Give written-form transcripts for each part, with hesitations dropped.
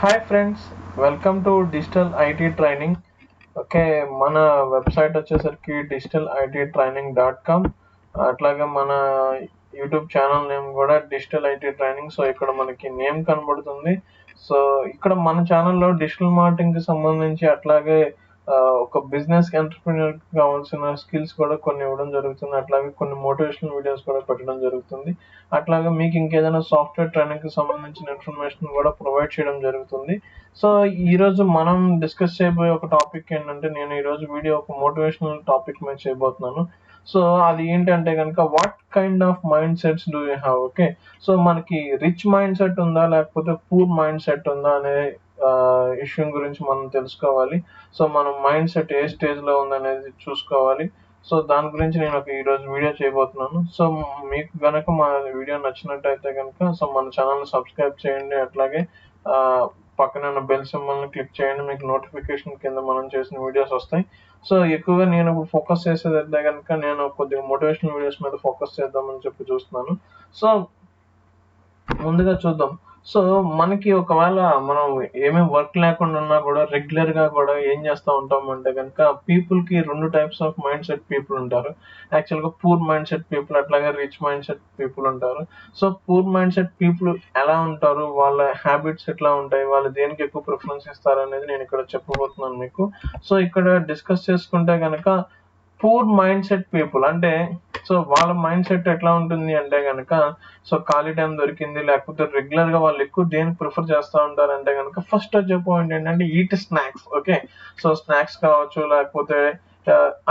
Hi friends, welcome to digital IT training. Okay, మన website వచ్చేసరికి digitalit.training.com. అట్లాగే మన యూట్యూబ్ ఛానల్ నేమ్ కూడా డిజిటల్ ఐటీ ట్రైనింగ్. సో ఇక్కడ మనకి నేమ్ కనబడుతుంది. సో ఇక్కడ మన ఛానల్లో డిజిటల్ మార్కెటింగ్ కి సంబంధించి అట్లాగే ఒక బిజినెస్ ఎంటర్‌ప్రెన్యూర్ కి కావాల్సిన స్కిల్స్ కూడా కొన్ని ఇవ్వడం జరుగుతుంది. అట్లాగే కొన్ని మోటివేషనల్ వీడియోస్ కూడా పెట్టడం జరుగుతుంది. అట్లాగే మీకు ఇంకేదైనా సాఫ్ట్‌వేర్ ట్రైనింగ్ కి సంబంధించిన ఇన్ఫర్మేషన్ కూడా ప్రొవైడ్ చేయడం జరుగుతుంది. సో ఈరోజు మనం డిస్కస్ చేయబోయే ఒక టాపిక్ ఏంటంటే, నేను ఈరోజు వీడియో ఒక మోటివేషనల్ టాపిక్ మీద చేయబోతున్నాను. సో అది ఏంటంటే కనుక, what kind of mind sets do you have? Okay, so మనకి రిచ్ మైండ్ సెట్ ఉందా లేకపోతే పూర్ మైండ్ సెట్ ఉందా అనే ఇష్యూ గురించి మనం తెలుసుకోవాలి. సో మన మైండ్ సెట్ ఏ స్టేజ్ లో ఉందనేది చూసుకోవాలి. సో దాని గురించి నేను ఈరోజు వీడియో చేయబోతున్నాను. సో మీకు గనక మా వీడియో నచ్చినట్టయితే కనుక సో మన ఛానల్ సబ్స్క్రైబ్ చేయండి. అట్లాగే ఆ, పక్కన ఉన్న బెల్ సింబల్ ని క్లిక్ చేయండి. మీకు నోటిఫికేషన్ కింద మనం చేసిన వీడియోస్ వస్తాయి. సో ఎక్కువగా నేను ఇప్పుడు ఫోకస్ చేసేది అయితే కనుక, నేను కొద్దిగా మోటివేషనల్ వీడియోస్ మీద ఫోకస్ చేద్దామని చెప్పి చూస్తున్నాను. సో ముందుగా చూద్దాం. సో మనకి ఒకవేళ మనం ఏమీ వర్క్ లేకుండా ఉన్నా కూడా రెగ్యులర్ గా కూడా ఏం చేస్తా ఉంటాం అంటే కనుక, పీపుల్ కి రెండు types of mind set people ఉంటారు. యాక్చువల్ గా పూర్ మైండ్ సెట్ పీపుల్, అట్లాగే రిచ్ మైండ్ సెట్ పీపుల్ ఉంటారు. So poor mind set people ఎలా ఉంటారు, వాళ్ళ హ్యాబిట్స్ ఎట్లా ఉంటాయి, వాళ్ళు దేనికి ఎక్కువ ప్రిఫరెన్స్ ఇస్తారు అనేది నేను ఇక్కడ చెప్పబోతున్నాను మీకు. సో ఇక్కడ డిస్కస్ చేసుకుంటే కనుక, పూర్ మైండ్ సెట్ పీపుల్ అంటే, సో వాళ్ళ మైండ్ సెట్ ఎట్లా ఉంటుంది అంటే కనుక, సో ఖాళీ టైం దొరికింది లేకపోతే రెగ్యులర్ గా వాళ్ళు ఎక్కువ దేనికి ప్రిఫర్ చేస్తూ ఉంటారు అంటే కనుక, ఫస్ట్ వచ్చే పాయింట్ ఏంటంటే eat snacks. Okay, so snacks కావచ్చు, లేకపోతే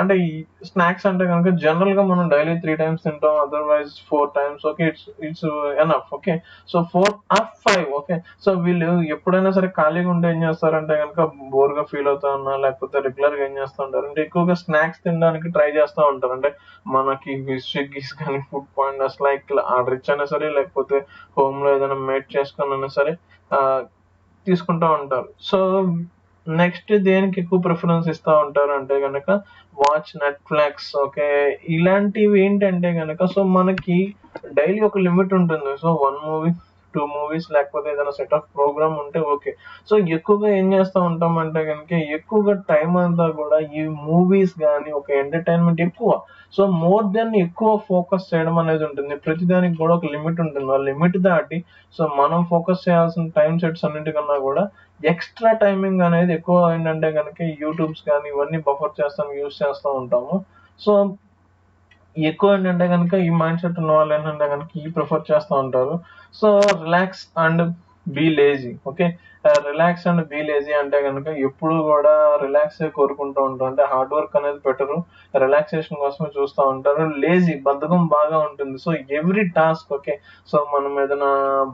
అంటే ఈ స్నాక్స్ అంటే కనుక జనరల్ గా మనం డైలీ 3 times తింటాం, otherwise 4 times. Okay, it's enough. Okay, so 4 or 5. Okay, so వీళ్ళు ఎప్పుడైనా సరే ఖాళీగా ఉంటే ఏం చేస్తారంటే కనుక, బోర్ గా ఫీల్ అవుతా ఉన్నా లేకపోతే రెగ్యులర్ గా ఏం చేస్తూ ఉంటారు అంటే, ఎక్కువగా స్నాక్స్ తినడానికి ట్రై చేస్తూ ఉంటారు. అంటే మనకి స్విగ్గీస్ కానీ, ఫుడ్ పాండాస్ లైక్ ఆర్డర్ ఇచ్చైనా సరే, లేకపోతే హోమ్ లో ఏదైనా మేడ్ చేసుకుని అయినా సరే తీసుకుంటా ఉంటారు. సో నెక్స్ట్ దేనికి ఎక్కువ ప్రిఫరెన్స్ ఇస్తా ఉంటారు అంటే గనక, వాచ్ నెట్‌ఫ్లిక్స్. ఓకే, ఇలాంటివి ఏంటంటే గనక, సో మనకి డైలీ ఒక లిమిట్ ఉంటుంది. సో 1 మూవీ, 2 మూవీస్ లేకపోతే ఏదైనా సెట్ ఆఫ్ ప్రోగ్రామ్ ఉంటే ఓకే. సో ఎక్కువగా ఏం చేస్తా ఉంటామంటే గనుక, ఎక్కువగా టైం అంతా కూడా ఈ మూవీస్ గాని, ఒక ఎంటర్‌టైన్‌మెంట్ ఎక్కువ. సో మోర్ దెన్ ఎక్కువ ఫోకస్ చేయడం అనేది ఉంటుంది. ప్రతిదానికి కూడా ఒక లిమిట్ ఉంటుంది. ఆ లిమిట్ దాటి సో మనం ఫోకస్ చేయాల్సిన టైం సెట్స్ అన్నిటికన్నా కూడా ఎక్స్ట్రా టైమింగ్ అనేది ఎక్కువ ఏంటంటే కనుక, యూట్యూబ్స్ కానీ ఇవన్నీ బఫర్ చేస్తాం, యూజ్ చేస్తూ ఉంటాము. సో ఎక్కువ ఏంటంటే కనుక, ఈ మైండ్ సెట్ ఉన్న వాళ్ళు ఏంటంటే కనుక ఈ ప్రిఫర్ చేస్తూ ఉంటారు. So relax and be lazy. Okay, relax and be lazy అంటే కనుక, ఎప్పుడు కూడా రిలాక్స్ కోరుకుంటూ ఉంటారు. అంటే హార్డ్ వర్క్ అనేది పెట్టరు, రిలాక్సేషన్ కోసమే చూస్తూ ఉంటారు. లేజీ, బద్ధకం బాగా ఉంటుంది. So every task. Okay, so మనం ఏదైనా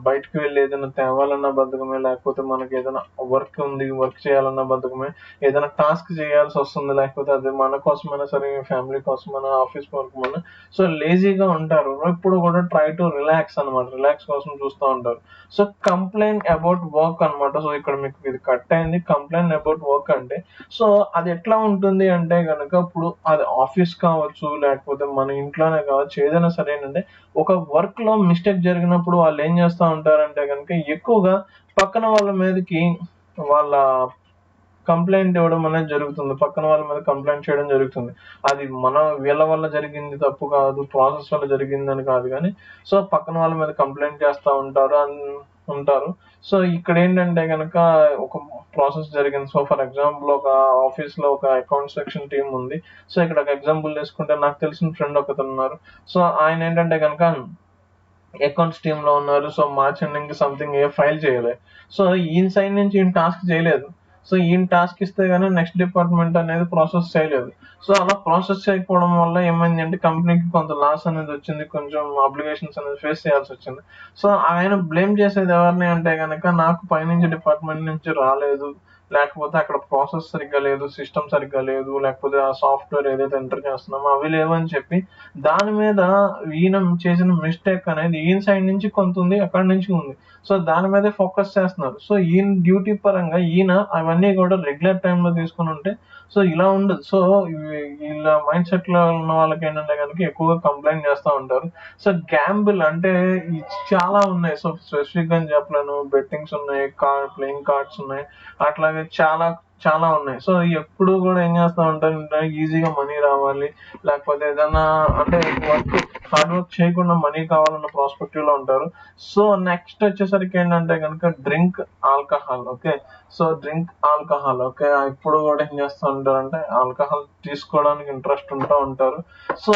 బయటకు వెళ్ళి ఏదైనా తేవాలన్నా బద్ధకమే, లేకపోతే మనకి ఏదైనా వర్క్ ఉంది, వర్క్ చేయాలన్నా బద్ధకమే, ఏదైనా టాస్క్ చేయాల్సి వస్తుంది, లేకపోతే అది మన కోసమైనా సరే, ఫ్యామిలీ కోసమైనా, ఆఫీస్ కోసమైనా, సో లేజీగా ఉంటారు. ఇప్పుడు కూడా ట్రై టు రిలాక్స్ అన్నమాట, రిలాక్స్ కోసం చూస్తూ ఉంటారు. సో కంప్లైంట్ అబౌట్ వర్క్ అన్నమాట. సో ఇక్కడ మీకు ఇది కట్ అయింది. కంప్లైంట్ అబౌట్ వర్క్ అంటే, సో అది ఎట్లా ఉంటుంది అంటే గనక, ఇప్పుడు అది ఆఫీస్ కావచ్చు, లేకపోతే మన ఇంట్లోనే కావచ్చు, ఏదైనా సరే ఏంటంటే, ఒక వర్క్ లో మిస్టేక్ జరిగినప్పుడు వాళ్ళు ఏం చేస్తా ఉంటారంటే కనుక, ఎక్కువగా పక్కన వాళ్ళ మీదకి వాళ్ళ కంప్లైంట్ ఇవ్వడం అనేది జరుగుతుంది. పక్కన వాళ్ళ మీద కంప్లైంట్ చేయడం జరుగుతుంది. అది వీళ్ళ వల్ల జరిగింది తప్పు కాదు, ప్రాసెస్ వల్ల జరిగిందని కాదు గానీ, సో పక్కన వాళ్ళ మీద కంప్లైంట్ చేస్తా ఉంటారు. సో ఇక్కడ ఏంటంటే గనక, ఒక ప్రాసెస్ జరిగింది. సో ఫర్ ఎగ్జాంపుల్, ఒక ఆఫీస్ లో ఒక అకౌంట్ సెక్షన్ టీమ్ ఉంది. సో ఇక్కడ ఒక ఎగ్జాంపుల్ తీసుకుంటే, నాకు తెలిసిన ఫ్రెండ్ ఒకతను ఉన్నారు. సో ఆయన ఏంటంటే గనక అకౌంట్స్ టీమ్ లో ఉన్నారు. సో మార్చ్ ఎండింగ్ సంథింగ్ ఏ ఫైల్ చేయలే. సో ఈయన సైడ్ నుంచి ఈయన టాస్క్ చేయలేదు. సో ఈయన టాస్క్ ఇస్తే గానీ నెక్స్ట్ డిపార్ట్మెంట్ అనేది ప్రాసెస్ చేయలేదు. సో అలా ప్రాసెస్ చేయకపోవడం వల్ల ఏమైంది అంటే, కంపెనీకి కొంత లాస్ అనేది వచ్చింది, కొంచెం అబ్లిగేషన్స్ అనేది ఫేస్ చేయాల్సి వచ్చింది. సో ఆయన బ్లేమ్ చేసేది ఎవరిని అంటే గనక, నాకు పైనుంచి డిపార్ట్మెంట్ నుంచి రాలేదు, లేకపోతే అక్కడ ప్రాసెస్ సరిగ్గా లేదు, సిస్టమ్ సరిగ్గా లేదు, లేకపోతే ఆ సాఫ్ట్వేర్ ఏదైతే ఎంటర్ చేస్తున్నామో అవి లేవని చెప్పి దాని మీద ఈయన చేసిన మిస్టేక్ అనేది ఈయన సైడ్ నుంచి కొంత ఉంది, అక్కడి నుంచి ఉంది. సో దాని మీదే ఫోకస్ చేస్తున్నారు. సో ఈయన డ్యూటీ పరంగా ఈయన అవన్నీ కూడా రెగ్యులర్ టైంలో తీసుకుని ఉంటే సో ఇలా ఉండదు. సో ఇలా మైండ్ సెట్ లో ఉన్న వాళ్ళకి ఏంటంటే కనుక ఎక్కువగా కంప్లైంట్ చేస్తూ ఉంటారు. సో గ్యాంబుల్ అంటే ఈ చాలా ఉన్నాయి. సో స్పెసిఫిక్ గా చెప్పలేను. బెట్టింగ్స్ ఉన్నాయి, ప్లేయింగ్ కార్డ్స్ ఉన్నాయి, అట్లాగే చాలా చాలా ఉన్నాయి. సో ఎప్పుడు కూడా ఏం చేస్తా ఉంటారంటే ఈజీగా మనీ రావాలి, లేకపోతే ఏదైనా అంటే హార్డ్ వర్క్ చేయకుండా మనీ కావాలన్న ప్రాస్పెక్టివ్ లో ఉంటారు. సో నెక్స్ట్ వచ్చేసరికి ఏంటంటే కనుక drink alcohol. Okay, so drink alcohol. Okay, ఇప్పుడు కూడా ఏం చేస్తూ ఉంటారంటే ఆల్కహాల్ తీసుకోవడానికి ఇంట్రెస్ట్ ఉంటూ ఉంటారు. సో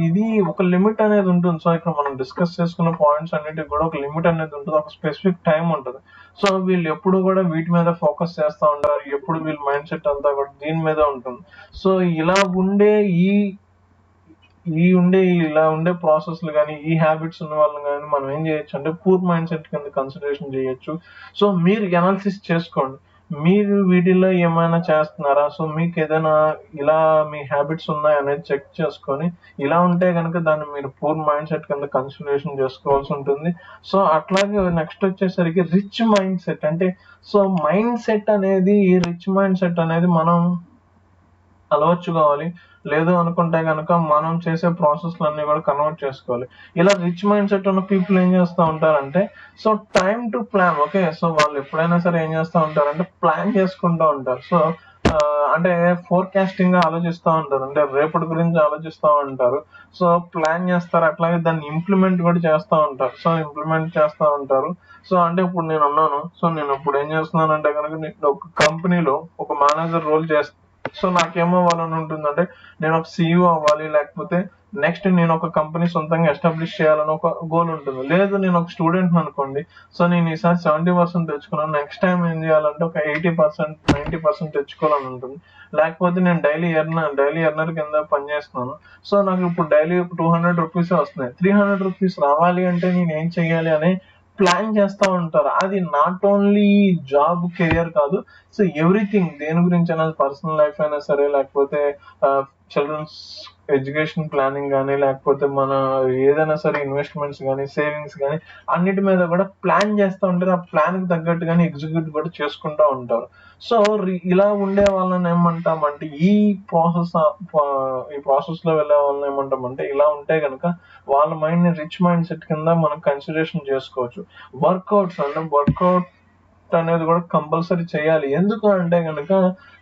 ఇది ఒక లిమిట్ అనేది ఉంటుంది. సో ఇక్కడ మనం డిస్కస్ చేసుకున్న పాయింట్స్ అన్నిటికి కూడా ఒక లిమిట్ అనేది ఉంటుంది, ఒక స్పెసిఫిక్ టైం ఉంటుంది. సో వీళ్ళు ఎప్పుడు కూడా వీటి మీద ఫోకస్ చేస్తూ ఉంటారు. ఎప్పుడు వీళ్ళ మైండ్ సెట్ అంతా కూడా దీని మీద ఉంటుంది. సో ఇలా ఉండే ఇలా ఉండే ప్రాసెస్లు కానీ ఈ హ్యాబిట్స్ ఉన్న వాళ్ళని కానీ మనం ఏం చేయొచ్చు అంటే పూర్ మైండ్ సెట్ కింద కన్సిడరేషన్ చేయొచ్చు. సో మీరు ఎనాలిసిస్ చేసుకోండి, మీరు వీటిల్లో ఏమైనా చేస్తున్నారా, సో మీకు ఏదైనా ఇలా మీ హ్యాబిట్స్ ఉన్నాయనేది చెక్ చేసుకొని ఇలా ఉంటే కనుక దాన్ని మీరు పూర్ మైండ్ సెట్ కింద కన్సిడరేషన్ చేసుకోవాల్సి ఉంటుంది. సో అట్లాగే నెక్స్ట్ వచ్చేసరికి రిచ్ మైండ్ సెట్. అంటే సో మైండ్ సెట్ అనేది రిచ్ మైండ్ సెట్ అనేది మనం అలవర్చుకోవాలి. లేదు అనుకుంటే కనుక మనం చేసే ప్రాసెస్లన్నీ కూడా కన్వర్ట్ చేసుకోవాలి. ఇలా రిచ్ మైండ్ సెట్ ఉన్న పీపుల్ ఏం చేస్తూ ఉంటారంటే so time to plan. Okay, so వాళ్ళు ఎప్పుడైనా సరే ఏం చేస్తూ ఉంటారంటే ప్లాన్ చేసుకుంటూ ఉంటారు. సో అంటే ఫోర్కాస్టింగ్ గా ఆలోచిస్తూ ఉంటారు, అంటే రేపటి గురించి ఆలోచిస్తూ ఉంటారు. సో ప్లాన్ చేస్తారు, అట్లాగే దాన్ని ఇంప్లిమెంట్ కూడా చేస్తూ ఉంటారు. సో ఇంప్లిమెంట్ చేస్తూ ఉంటారు. సో అంటే ఇప్పుడు నేను అన్నాను, సో నేను ఇప్పుడు ఏం చేస్తున్నానంటే కనుక ఒక కంపెనీలో ఒక మేనేజర్ రోల్ చేస్తాను. సో నాకేమవ్వాలని ఉంటుందంటే నేను ఒక CEO అవ్వాలి, లేకపోతే నెక్స్ట్ నేను ఒక కంపెనీ సొంతంగా ఎస్టాబ్లిష్ చేయాలని ఒక గోల్ ఉంటుంది. లేదు నేను ఒక స్టూడెంట్ అనుకోండి, సో నేను ఈసారి 70% తెచ్చుకున్నాను, నెక్స్ట్ టైం ఏం చేయాలంటే ఒక 80% 90% తెచ్చుకోవాలని ఉంటుంది. లేకపోతే నేను డైలీ ఎర్నర్ కింద పనిచేస్తున్నాను, సో నాకు ఇప్పుడు డైలీ 200 రూపీస్ వస్తున్నాయి, 300 రూపీస్ రావాలి అంటే నేను ఏం చెయ్యాలి అని ప్లాన్ చేస్తూ ఉంటారు. అది నాట్ ఓన్లీ జాబ్ కెరియర్ కాదు, సో ఎవ్రీథింగ్ దేని గురించి అయినా, పర్సనల్ లైఫ్ అయినా సరే, లేకపోతే చిల్డ్రన్స్ ఎడ్యుకేషన్ ప్లానింగ్ కానీ, లేకపోతే మన ఏదైనా సరే ఇన్వెస్ట్మెంట్స్ కానీ, సేవింగ్స్ కానీ, అన్నిటి మీద కూడా ప్లాన్ చేస్తూ ఉంటారు. ఆ ప్లాన్ కి తగ్గట్టుగానే ఎగ్జిక్యూట్ కూడా చేసుకుంటూ ఉంటారు. సో ఇలా ఉండే వాళ్ళని ఏమంటామంటే ఈ ప్రాసెస్ లో వెళ్ళే వాళ్ళని ఏమంటామంటే ఇలా ఉంటే కనుక వాళ్ళ మైండ్ ని రిచ్ మైండ్ సెట్ కింద మనం కన్సిడరేషన్ చేసుకోవచ్చు. వర్కౌట్స్ అంటే వర్కౌట్ అనేది కూడా కంపల్సరీ చేయాలి. ఎందుకు అంటే కనుక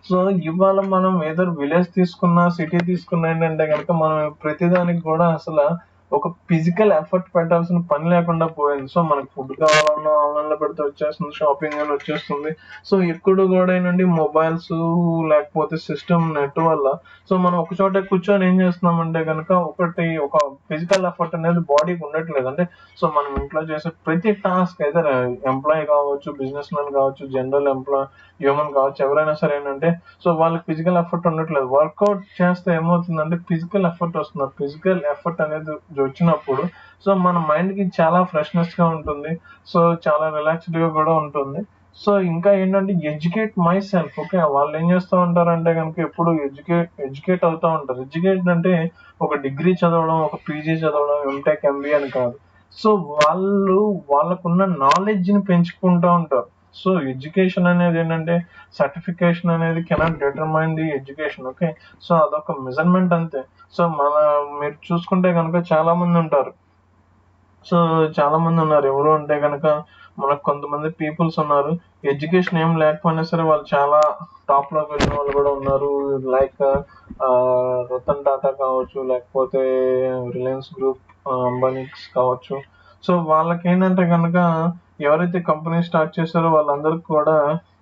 సో ఇవాళ మనం ఏదో విలేజ్ తీసుకున్నా, సిటీ తీసుకున్నా ఏంటంటే కనుక మనం ప్రతిదానికి కూడా అసలు ఒక ఫిజికల్ ఎఫర్ట్ పెట్టాల్సిన పని లేకుండా పోయింది. సో మనకు ఫుడ్ కావాలన్నా ఆన్లైన్ లో పెడితే వచ్చేస్తుంది, షాపింగ్ అని వచ్చేస్తుంది. సో ఎప్పుడు కూడా ఏంటంటే మొబైల్స్ లేకపోతే సిస్టమ్ నెట్ వల్ల సో మనం ఒక చోట కూర్చొని ఏం చేస్తున్నామంటే కనుక ఒక ఫిజికల్ ఎఫర్ట్ అనేది బాడీకి ఉండట్లేదు. అంటే సో మనం ఇంట్లో చేసే ప్రతి టాస్క్ అయితే ఎంప్లాయీ కావచ్చు, బిజినెస్ మ్యాన్ కావచ్చు, జనరల్ హ్యూమన్ కావచ్చు, ఎవరైనా సరే ఏంటంటే సో వాళ్ళకి ఫిజికల్ ఎఫర్ట్ ఉండట్లేదు. వర్కౌట్ చేస్తే ఏమవుతుందంటే ఫిజికల్ ఎఫర్ట్ వస్తుంది. ఫిజికల్ ఎఫర్ట్ అనేది వచ్చినప్పుడు సో మన మైండ్ కి చాలా ఫ్రెష్నెస్ గా ఉంటుంది, సో చాలా రిలాక్స్డ్ గా కూడా ఉంటుంది. సో ఇంకా ఏంటంటే ఎడ్యుకేట్ మై సెల్ఫ్. ఓకే, వాళ్ళు ఏం చేస్తూ ఉంటారంటే కనుక ఎప్పుడు ఎడ్యుకేట్ అవుతూ ఉంటారు. ఎడ్యుకేట్ అంటే ఒక డిగ్రీ చదవడం, ఒక PG చదవడం, ఎంటెక్ MBA అని కాదు. సో వాళ్ళకున్న నాలెడ్జ్ ని పెంచుకుంటూ ఉంటారు. సో ఎడ్యుకేషన్ అనేది ఏంటంటే సర్టిఫికేషన్ అనేది cannot determine the education. Okay, so అదొక మెజర్మెంట్ అంతే. సో మీరు చూసుకుంటే కనుక చాలా మంది ఉంటారు. సో చాలా మంది ఉన్నారు. ఎవరు అంటే కనుక మనకు కొంతమంది పీపుల్స్ ఉన్నారు, ఎడ్యుకేషన్ ఏం లేకపోయినా సరే వాళ్ళు చాలా టాప్ లోకి వెళ్ళిన వాళ్ళు కూడా ఉన్నారు. లైక్ రతన్ టాటా కావచ్చు, లేకపోతే రిలయన్స్ గ్రూప్, అంబానీస్ కావచ్చు. సో వాళ్ళకి ఏంటంటే కనుక ఎవరైతే కంపెనీ స్టార్ట్ చేశారో వాళ్ళందరికీ కూడా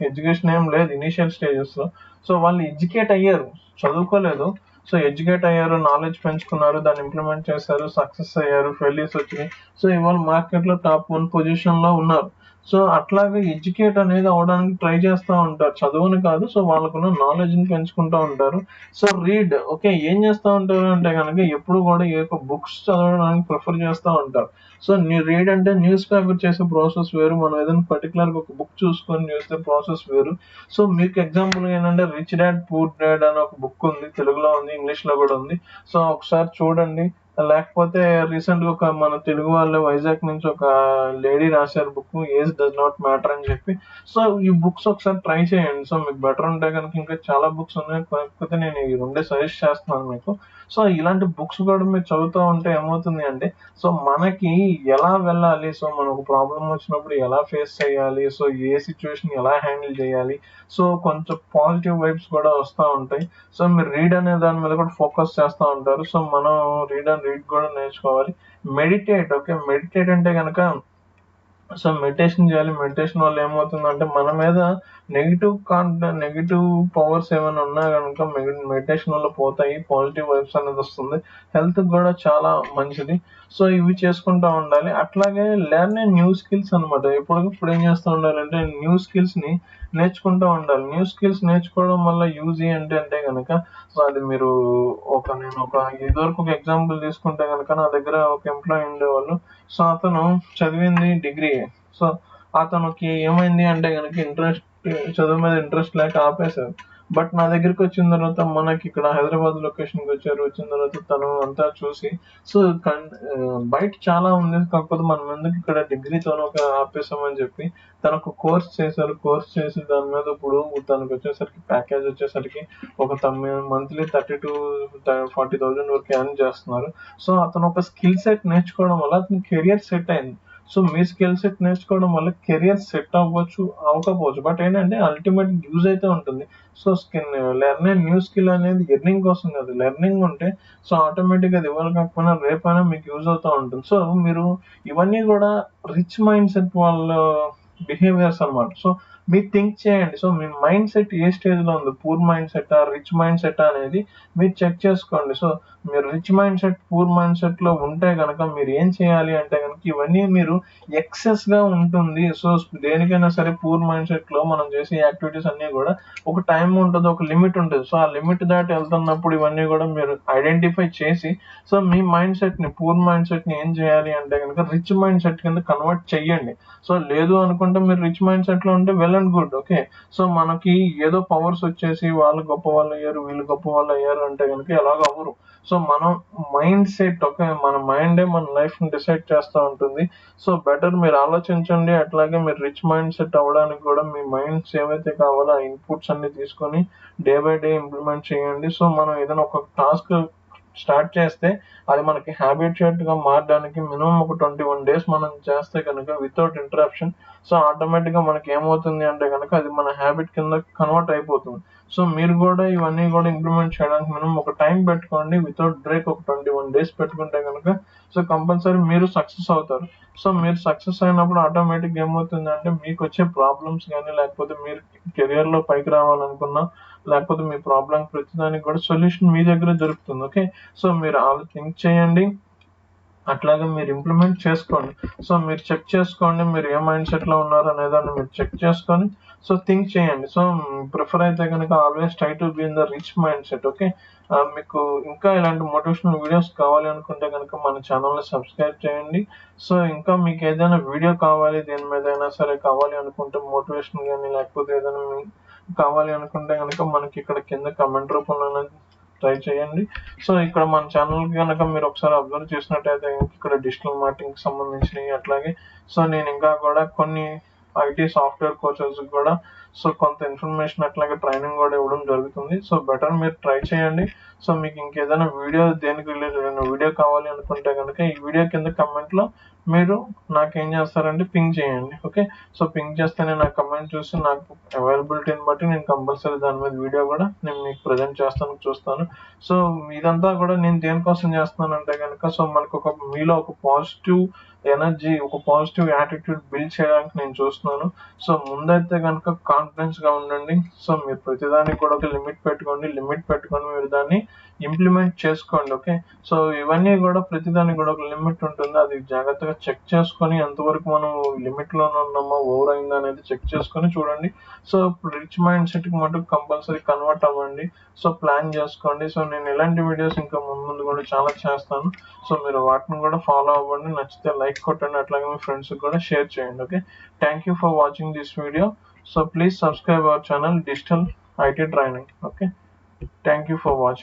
ఎడ్యుకేషన్ ఏం లేదు ఇనీషియల్ స్టేజెస్ లో. సో వాళ్ళు ఎడ్యుకేట్ అయ్యారు, చదువుకోలేదు. సో ఎడ్యుకేట్ అయ్యారు, నాలెడ్జ్ పెంచుకున్నారు, దాన్ని ఇంప్లిమెంట్ చేశారు, సక్సెస్ అయ్యారు, ఫెయిల్యూర్స్ వచ్చినాయి. సో ఇవాళ మార్కెట్ లో టాప్ 1 పొజిషన్ లో ఉన్నారు. సో అట్లాగే ఎడ్యుకేట్ అనేది అవడానికి ట్రై చేస్తూ ఉంటారు, చదువుని కాదు. సో వాళ్ళకున్న నాలెడ్జ్ని పెంచుకుంటూ ఉంటారు. సో రీడ్, ఓకే, ఏం చేస్తూ ఉంటారు అంటే కనుక ఎప్పుడు కూడా ఏ యొక్క బుక్స్ చదవడానికి ప్రిఫర్ చేస్తూ ఉంటారు. సో రీడ్ అంటే న్యూస్ పేపర్ చేసే ప్రాసెస్ వేరు, మనం ఏదైనా పర్టికులర్గా ఒక బుక్ చూసుకొని చేసే ప్రాసెస్ వేరు. సో మీకు ఎగ్జాంపుల్ ఏంటంటే రిచ్ డాడ్ పూర్ డాడ్ అని ఒక బుక్ ఉంది, తెలుగులో ఉంది, ఇంగ్లీష్లో కూడా ఉంది. సో ఒకసారి చూడండి. లేకపోతే రీసెంట్ గా ఒక మన తెలుగు వాళ్ళు వైజాగ్ నుంచి ఒక లేడీ రాశారు book, age does not matter అని చెప్పి. సో ఈ బుక్స్ ఒకసారి ట్రై చేయండి. సో మీకు బెటర్ ఉంటే కనుక ఇంకా చాలా బుక్స్ ఉన్నాయి, కాకపోతే నేను ఈ రెండే సజెస్ట్ చేస్తున్నాను మీకు. సో ఇలాంటి బుక్స్ కూడా మీరు చదువుతూ ఉంటే ఏమవుతుంది అంటే, సో మనకి ఎలా వెళ్ళాలి, సో మనకు ప్రాబ్లం వచ్చినప్పుడు ఎలా ఫేస్ చేయాలి, సో ఏ సిచ్యువేషన్ ఎలా హ్యాండిల్ చేయాలి, సో కొంచెం పాజిటివ్ వైబ్స్ కూడా వస్తూ ఉంటాయి. సో మీరు రీడ్ అనే దాని మీద కూడా ఫోకస్ చేస్తూ ఉంటారు. సో మనం రీడ్ కూడా నేర్చుకోవాలి. మెడిటేట్, ఓకే, మెడిటేట్ అంటే కనుక సో మెడిటేషన్ చేయాలి. మెడిటేషన్ వల్ల ఏమవుతుందంటే మన మీద నెగిటివ్ పవర్స్ ఏమైనా ఉన్నా కనుక మెడిటేషన్ వల్ల పోతాయి, పాజిటివ్ వైబ్స్ అనేది వస్తుంది, హెల్త్ కూడా చాలా మంచిది. సో ఇవి చేసుకుంటూ ఉండాలి. అట్లాగే లెర్న్ న్యూ స్కిల్స్ అనమాట. ఇప్పుడు ఏం చేస్తూ ఉండాలంటే న్యూ స్కిల్స్ ని నేర్చుకుంటూ ఉండాలి. న్యూ స్కిల్స్ నేర్చుకోవడం వల్ల యూజ్ అంటే కనుక, సో అది మీరు నేను ఇదివరకు ఒక ఎగ్జాంపుల్ తీసుకుంటే కనుక, నా దగ్గర ఒక ఎంప్లాయీ ఉండేవాళ్ళు. సో అతను చదివింది డిగ్రీ. సో అతనికి ఏమైంది అంటే కనుక చదువు మీద ఇంట్రెస్ట్ లేక ఆపేశారు. బట్ నా దగ్గరికి వచ్చిన తర్వాత, మనకి ఇక్కడ హైదరాబాద్ లొకేషన్కి వచ్చిన తర్వాత తను అంతా చూసి, సో బయట చాలా ఉంది, కాకపోతే మనం ఎందుకు ఇక్కడ డిగ్రీతో ఒక ఆపేసామని చెప్పి తనకు కోర్స్ చేశారు. కోర్స్ చేసి దాని మీద ఇప్పుడు తనకు వచ్చేసరికి ప్యాకేజ్ వచ్చేసరికి ఒక మంత్లీ 30 to 40,000 వరకు ఎర్న్ చేస్తున్నారు. సో అతను ఒక స్కిల్ సెట్ నేర్చుకోవడం వల్ల అతని కెరియర్ సెట్ అయింది. సో మీ స్కిల్ సెట్ నేర్చుకోవడం వల్ల కెరియర్ సెట్ అవ్వకపోవచ్చు, బట్ ఏంటంటే అల్టిమేట్ యూజ్ అయితే ఉంటుంది. సో లెర్న్ న్యూ స్కిల్ అనేది ఎర్నింగ్ కోసం కాదు, లెర్నింగ్ ఉంటే సో ఆటోమేటిక్గా అది ఇవ్వాలి కాకపోయినా రేపైనా మీకు యూజ్ అవుతూ ఉంటుంది. సో మీరు ఇవన్నీ కూడా రిచ్ మైండ్ సెట్ వాళ్ళ బిహేవియర్స్ అనమాట. సో మీరు థింక్ చేయండి. సో మీ మైండ్ సెట్ ఏ స్టేజ్ లో ఉంది, poor mind set rich mind set అనేది మీరు చెక్ చేసుకోండి. సో మీరు rich mind set poor mind set లో ఉంటే కనుక మీరు ఏం చేయాలి అంటే కనుక, ఇవన్నీ మీరు ఎక్సెస్ గా ఉంటుంది. సో దేనికైనా సరే పూర్ మైండ్ సెట్ లో మనం చేసే యాక్టివిటీస్ అన్ని కూడా ఒక టైం ఉంటుంది, ఒక లిమిట్ ఉంటుంది. సో ఆ లిమిట్ దాటి వెళ్తున్నప్పుడు ఇవన్నీ కూడా మీరు ఐడెంటిఫై చేసి, సో మీ మైండ్ సెట్ ని, పూర్ మైండ్ సెట్ ని ఏం చేయాలి అంటే కనుక రిచ్ మైండ్ సెట్ కింద కన్వర్ట్ చెయ్యండి. సో లేదు అనుకుంటే మీరు రిచ్ మైండ్ సెట్ లో ఉంటే well and good, okay. So మనకి ఏదో పవర్స్ వచ్చేసి వాళ్ళు గొప్ప వాళ్ళు అయ్యారు, వీళ్ళు గొప్ప వాళ్ళు అయ్యారు అంటే కనుక ఎలాగ అవ్వరు. సో మనం మైండ్ సెట్, ఓకే, మన మైండే మన లైఫ్ ని డిసైడ్ చేస్తూ ఉంటుంది. సో బెటర్ మీరు ఆలోచించండి. అట్లాగే మీరు రిచ్ మైండ్ సెట్ అవ్వడానికి కూడా మీ మైండ్స్ ఏవైతే కావాలో ఆ ఇన్పుట్స్ అన్ని తీసుకొని డే బై డే ఇంప్లిమెంట్ చేయండి. సో మనం ఏదైనా ఒక టాస్క్ స్టార్ట్ చేస్తే అది మనకి హ్యాబిచుయేట్ గా మారడానికి మినిమం ఒక 21 days మనం చేస్తే కనుక వితౌట్ ఇంటరప్షన్, సో ఆటోమేటిక్ గా మనకి ఏమవుతుంది అంటే కనుక అది మన హ్యాబిట్ కింద కన్వర్ట్ అయిపోతుంది. సో మీరు కూడా ఇవన్నీ కూడా ఇంప్లిమెంట్ చేయడానికి మినిమం ఒక టైం పెట్టుకోండి, వితౌట్ బ్రేక్ ఒక 21 days పెట్టుకుంటే కనుక సో కంపల్సరీ మీరు సక్సెస్ అవుతారు. సో మీరు సక్సెస్ అయినప్పుడు ఆటోమేటిక్ ఏమవుతుంది అంటే మీకు వచ్చే ప్రాబ్లమ్స్ కానీ, లేకపోతే మీరు కెరియర్ లో పైకి రావాలనుకున్నా, లేకపోతే మీ ప్రాబ్లం ప్రతిదానికి కూడా సొల్యూషన్ మీ దగ్గర దొరుకుతుంది, ఓకే. సో మీరు థింక్ చేయండి, అట్లాగే మీరు ఇంప్లిమెంట్ చేసుకోండి. సో మీరు చెక్ చేసుకోండి మీరు ఏ మైండ్ సెట్ లో ఉన్నారు అనే దాన్ని మీరు చెక్ చేసుకొని సో థింక్ చేయండి. సో ప్రిఫర్ అయితే కనుక always try to be in the rich mind set, okay. మీకు ఇంకా ఇలాంటి మోటివేషనల్ వీడియోస్ కావాలి అనుకుంటే కనుక మన ఛానల్ని సబ్స్క్రైబ్ చేయండి. సో ఇంకా మీకు ఏదైనా వీడియో కావాలి, దేని మీద అయినా సరే కావాలి అనుకుంటే, మోటివేషన్ కానీ లేకపోతే ఏదైనా కావాలి అనుకుంటే కనుక మనకి ఇక్కడ కింద కమెంట్ రూపంలో ట్రై చేయండి. సో ఇక్కడ మన ఛానల్ కనుక మీరు ఒకసారి అబ్జర్వ్ చేసినట్టయితే ఇక్కడ డిజిటల్ మార్కెటింగ్ సంబంధించినవి, అట్లాగే సో నేను ఇంకా కూడా కొన్ని ఐటీ సాఫ్ట్వేర్ కోచెస్ కూడా సో కొంత ఇన్ఫర్మేషన్ అట్లాగే ట్రైనింగ్ కూడా ఇవ్వడం జరుగుతుంది. సో బెటర్ మీరు ట్రై చేయండి. సో మీకు ఇంకేదైనా దేనికి రిలేటెడ్ వీడియో కావాలి అనుకుంటే కనుక ఈ వీడియో కింద కమెంట్ లో మీరు నాకేం చేస్తారంటే పింగ్ చేయండి, ఓకే. సో పింగ్ చేస్తేనే నా కమెంట్ చూసి నాకు అవైలబిలిటీని బట్టి నేను కంపల్సరీ దాని మీద వీడియో కూడా నేను మీకు ప్రజెంట్ చూస్తాను. సో ఇదంతా కూడా నేను దేనికోసం చేస్తున్నానంటే కనుక, సో మనకు మీలో ఒక పాజిటివ్ ఎనర్జీ, ఒక పాజిటివ్ యాటిట్యూడ్ బిల్డ్ చేయడానికి నేను చూస్తున్నాను. సో ముందైతే కనుక కాన్ఫిడెన్స్ గా ఉండండి. సో మీరు ప్రతిదానికి కూడా ఒక లిమిట్ పెట్టుకొని మీరు దాన్ని ఇంప్లిమెంట్ చేసుకోండి, ఓకే. సో ఇవన్నీ కూడా ప్రతిదానికి కూడా ఒక లిమిట్ ఉంటుంది, అది జాగ్రత్తగా చెక్ చేసుకొని ఎంతవరకు మనం లిమిట్లోనే ఉన్నామా ఓవర్ అయిందా అనేది చెక్ చేసుకొని చూడండి. సో రిచ్ మైండ్ సెట్కి మటుకు కంపల్సరీ కన్వర్ట్ అవ్వండి. సో ప్లాన్ చేసుకోండి. సో నేను ఇలాంటి వీడియోస్ ఇంకా ముందు కూడా చాలా చేస్తాను. సో మీరు వాటిని కూడా ఫాలో అవ్వండి. నచ్చితే లైక్ కొట్టండి, అట్లాగే మీ ఫ్రెండ్స్కి కూడా షేర్ చేయండి. Okay, thank you for watching this video. So please subscribe our channel Digital IT Training. Okay, thank you for watching.